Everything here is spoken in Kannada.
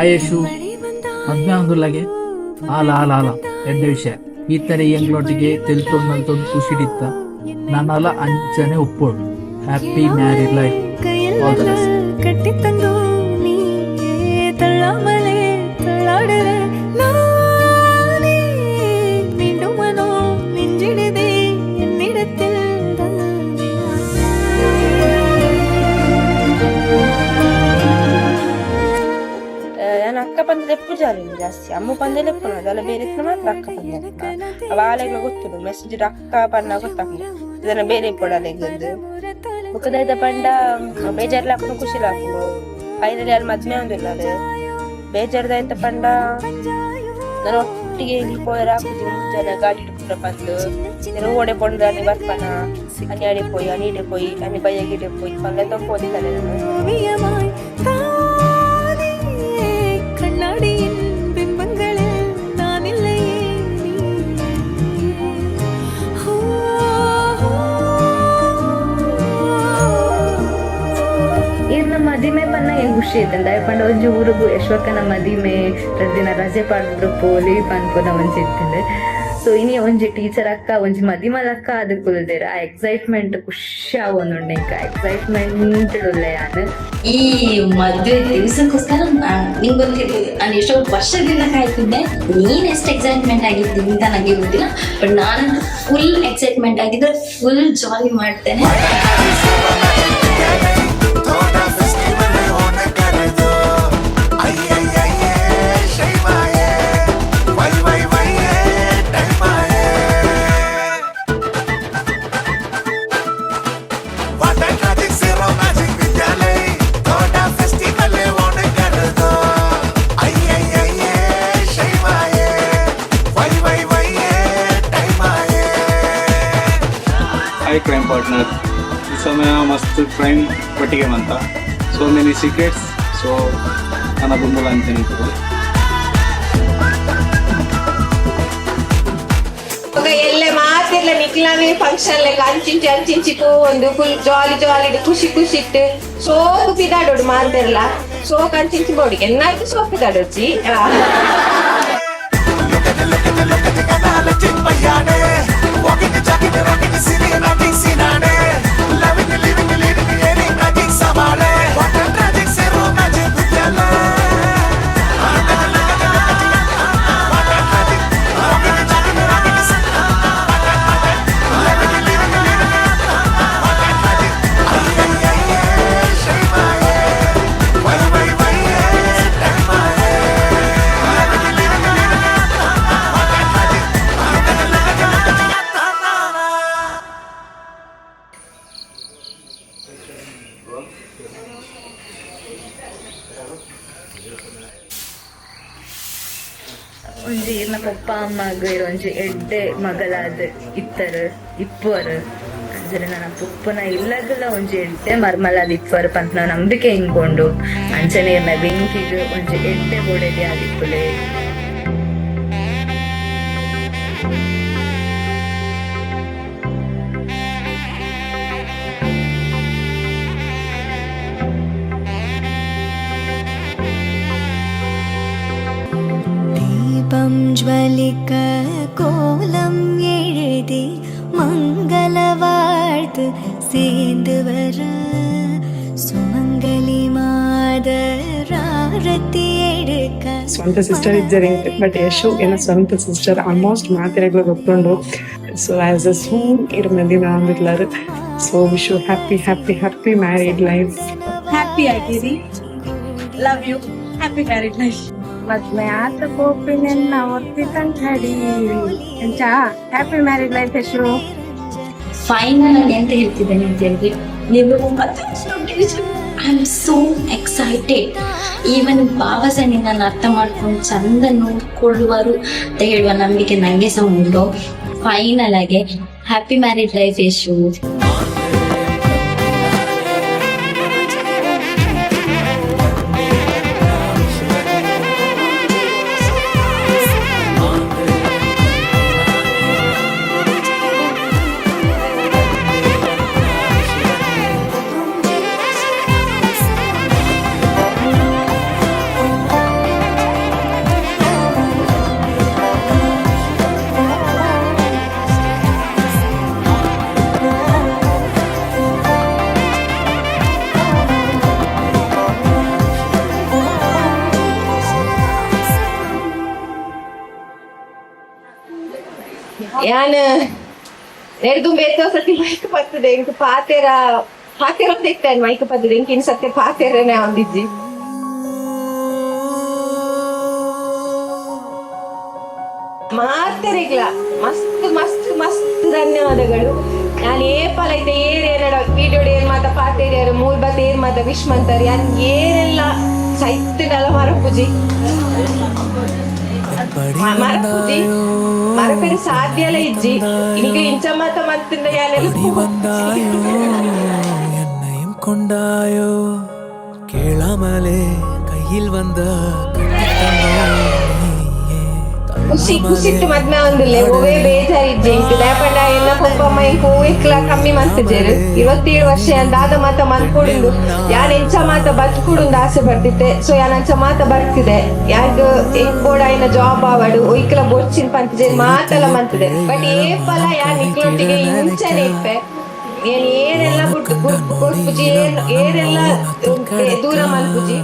ಆಯೇಶು ಮದ್ವೆ ಆಂದುಲ್ಲಗೆ ಆಲ ಆಲ ಆಲ ಎಡ್ಡ ವಿಷಯ ಈ ತರ ಎಂಗ್ಲೊಟ್ಟಿಗೆ ತಿಳ್ತೊಂದು ಖುಷಿಡಿತ್ತ ನಾನಲ್ಲ ಅಂಚನೆ ಒಪ್ಪೋಡು. Happy married life. All the best. ಕಟ್ಟಿ ತಂದು ನೀ ತಳ್ಳಮಲೆ ತಳ್ಳಾಡರೆ ನಾನೇ ನಿಂಡು ಮನೋ ನೆಂಜಿಡಿದೆ ಎನ್ನಿಡತ್ತಿಲ್ಲ. ನಾನು ಅಕ್ಕ ಬಂದದ ಎಪ್ಪು ಜಾಲಿನಿ ಜಾಸ್ತಿ ಅಮ್ಮ ಬಂದೆಲ್ಲ ಎಪ್ಪನ ಅದೆಲ್ಲ ಬೇರೆ ಮಾತ್ರ ಅಕ್ಕ ಬಂದ ಅವಾಲೆಲ್ಲ ಗೊತ್ತು ಮೆಸೇಜ್ ಅಕ್ಕ ಪನ್ನ ಗೊತ್ತಾಗ್ಲಿ ಇದನ್ನ ಬೇರೆ ಕೊಡಲೆಗದ್ದು ಮುಖದಾಯ್ತ ಪಂಡ ಬೇಜಾರ್ಲ ಹಾಕೊಂಡು ಖುಷಿಲ ಹಾಕೊಂಡು ಫೈನಲಿ ಅಲ್ಲಿ ಮದ್ಮೆ ಒಂದಿಲ್ಲ ಅದು ಬೇಜಾರ್ದಾಯ್ತ ಪಂಡ ನಾನು ಒಟ್ಟಿಗೆ ಇಲ್ಲಿ ಪೋಯರ್ ಹಾಕುದು ಮುಂಜಾನೆ ಗಾಡಿ ಇಟ್ಕೊಂಡ್ರೆ ಬಂದು నేను ఓడిపోండి అని వర్పన అని ఆడిపోయి అని ఇడిపోయి అని బయ్యగిడిపోయి పళ్ళతో పోతాను கண்ணாடியின் பிம்பங்களில் நான் இல்லையே ಇನ್ನು ಮದಿಮೆ ಪನ್ನ ಏನ್ ಖುಷಿ ಐತೆ ದಯಪಂಡ ಒಂಜಿ ಊರಿಗೂ ಯಶ್ವಕ್ಕನ ಮದಿಮೆ ದಿನ ರಜೆ ಪಡೆದ್ರು ಪೋಲಿ ಪನ್ಪುದ ಒಂಜಿ ಇರ್ತದೆ. ಸೊ ಇನಿ ಒಂಜಿ ಟೀಚರ್ ಅಕ್ಕ ಒಂಜಿ ಮದಿಮಲಕ್ಕ ಅದು ಕುಲ್ದೇರ ಆ ಎಕ್ಸೈಟ್ಮೆಂಟ್ ಖುಷಿ ಆವೊಂದುಂಡೆ ಈಗ ಎಕ್ಸೈಟ್ಮೆಂಟ್ ಉಳ್ಳೆ ನಾನು ಈ ಮದುವೆ ದಿವಸಕ್ಕೋಸ್ಕರ ನಿಂಗೆ ಗೊತ್ತಿಲ್ಲ ನಾನು ಎಷ್ಟೋ ವರ್ಷದಿಂದ ಕಾಯ್ತಿದ್ದೆ. ನೀನ್ ಎಷ್ಟು ಎಕ್ಸೈಟ್ಮೆಂಟ್ ಆಗಿದ್ದೀನಿ ಅಂತ ನನಗೆ ಗೊತ್ತಿಲ್ಲ, ಬಟ್ ನಾನಂತೂ ಫುಲ್ ಎಕ್ಸೈಟ್ಮೆಂಟ್ ಆಗಿದ್ರೆ ಫುಲ್ ಜಾಲಿ ಮಾಡ್ತೇನೆ. ಕ್ರೈಮ್ ಪಾರ್ಟ್ನರ್ ಈ ಸಮಯ ಮಸ್ತ್ ಕ್ರೈಮ್ ಒಟ್ಟಿಗೆ ಬಂತ ಸೋ ಮೆನಿ ಸೀಕ್ರೆಟ್ಸ್. ಸೊ ನನ್ನ ಬಂಧುಗಳ ಅಂತ ಹೇಳ್ತಾರೆ ಎಲ್ಲೆ ಮಾತಿರ್ಲ ನಿಕ್ಲಾವಿ ಫಂಕ್ಷನ್ ಅಂಚಿಂಚಿ ಅಂಚಿಂಚಿಟ್ಟು ಒಂದು ಫುಲ್ ಜಾಲಿ ಜಾಲಿ ಖುಷಿ ಖುಷಿ ಇಟ್ಟು ಸೋಕು ಪಿದಾಡೋಡು ಮಾತಿರ್ಲ ಸೋಕ್ ಅಂಚಿಂಚಿ ಬೋಡಿ ಎನ್ನಾಯ್ತು ಸೋಕ್ ಪಿದಾಡೋಚಿ ಒಂಜಿ ಇರ್ನ ಪಪ್ಪ ಅಮ್ಮಗ ಒಂಜಿ ಎಡ್ಡೆ ಮಗಳಾದ ಇಪ್ಪರು ಅಂದ್ರೆ ನನ್ನ ಪುಪ್ಪನ ಇಲ್ಲದಲ್ಲ ಒಂಜಿ ಎಡ್ಡೆ ಮರ್ಮಲಾದ ಇಪ್ಪರು ಪಂತ ನಾವು ನಂಬಿಕೆ ಹಿಂಗೊಂಡು ಅಂಚನೆ ಇರ್ನ ಬೆಂಕಿಗೆ ಒಂಜಿ ಎಡ್ಡೆ ಬೋಡೆದಿ ಆದಿಪ್ಪುಲೆ. ജ്വലിക്ക കോലം എഴുതി മംഗള വാഴ്ത്ത് சேர்ந்து வர ಸುಮಂಗಲಿ ಮಾದರಾರತಿ ಎಡುಕ. ಸ್ವಂತ ಸಿಸ್ಟರ್ ಇದ್ದಾರೆ ಬಟ್ ಯಶು ಏನೋ ಸ್ವಂತ ಸಿಸ್ಟರ್ ಆಲ್ಮೋಸ್ಟ್ ಮಾತಿರಗಳು ಗೊತ್ತುಂಡು. ಸೊ ಆಸ್ ಅ ಸೂನ್ ಇರ್ ಮದುವೆ ಆಗಿರ್ಲಾರು. So wish you happy happy happy married life. Happy ಆಗಿರಿ. Love you. Happy married life. ಮದ್ವೆ ಆತ ಕೋಪಿನೆಲ್ಲ ಒತ್ತಿತಂತ ಹಡಿ ಎಂಚ happy married life Yashu. Final ಆಗಿ ಎಂತ ಹೇಳ್ತಿದ್ದೇನೆ ಅಂತ ಹೇಳಿದ್ರೆ ನೀವು I am so excited. Even ಭಾವಸನಿ ನಾನು ಅರ್ಥ ಮಾಡ್ಕೊಂಡು ಚಂದ ನೋಡ್ಕೊಳ್ಳುವರು ಅಂತ ಹೇಳುವ ನಂಬಿಕೆ ನಂಗೆ ಸಹ ಉಂಟು. ಫೈನಲ್ ಆಗಿ ಹ್ಯಾಪಿ ಮ್ಯಾರಿಡ್ ಲೈಫ್ ಯಶು. ಯಾನ್ ನೆಡ್ದು ಬೇತೋ ಸತಿ ಮೈಕ್ ಬರ್ತದೆ ಇಂಕ ಪಾತೆರ ತೆಗ್ತಾನೆ ಮೈಕ್ ಬರ್ತದೆ ಇಂಕ ಇನ್ ಸತ್ಯ ಪಾತೆರನೇ ಒಂದಿಜ್ಜಿ ಮಾತೆರೆಗ್ಲ ಮಸ್ತ್ ಮಸ್ತ್ ಮಸ್ತ್ ಧನ್ಯವಾದಗಳು. ನಾನು ಏಪಲ ಐತೆ ಏನೇನ ವಿಡಿಯೋ ಏನ್ ಮಾತ ಪಾತೇರಿಯರು ಮೂಲ್ಬತ್ ಏನ್ ಮಾತ ವಿಶ್ ಮಂತಾರೆ ಯಾನ್ ಏನೆಲ್ಲ ಸೈತ್ನಲ್ಲ ಮರಪೂಜಿ ಮರಪೂಜಿ ಮರಪೇರು ಸಾಧ್ಯ ಎಲ್ಲ ಇಜ್ಜಿ ಈಗ ಇಂಚ ಮಾತ ಮತ್ತಿಂದ என்னையும் கொண்டாயோ கேளாமலே கையில் வந்த ಖುಷಿ ಖುಷಿಟ್ಟು ಮದ್ಮೆ ಒಂದಿಲ್ಲ ಓವೇ ಬೇಜಾರಿಜ್ಜೆ ಇಂಕ ದಾಪಂಡ ಎನ್ನ ಪೊಪ್ಪಮ್ಮ ಇಂಕ ಓವೆಕ್ಲ ಕಮ್ಮಿ ಮಂತಿದ್ದೇರು 27 ವರ್ಷ ದಾದ ಮಾತ ಮನ್ಕೊಡುಂಡು ಯಾನ್ ಎಂಚ ಮಾತ ಬದುಕುಡುಂದು ಆಸೆ ಬರ್ತಿತ್ತೆ. ಸೊ ಯಾನ್ ಅಂಚ ಮಾತ ಬರ್ತಿದೆ ಯಾಗ ಎಂಕ್ ಬೋಡ ಇನ್ನ ಜಾಬ್ ಆವಡು ಒಯ್ಕಲ ಬೊಚ್ಚಿನ ಪಂತಿದ್ದೇರು ಮಾತೆಲ್ಲ ಮಂತಿದೆ. ಬಟ್ ಏಪಲ ಯಾನ್ ಇಕ್ಲೊಟ್ಟಿಗೆ ಇಂಚನೆ ಇಪ್ಪೆ ಏನ್ ಏನೆಲ್ಲ ಬುಟ್ಟು ಪೂಜಿ ಏನೆಲ್ಲ ದೂರ ಮಲ್ಪುಜಿ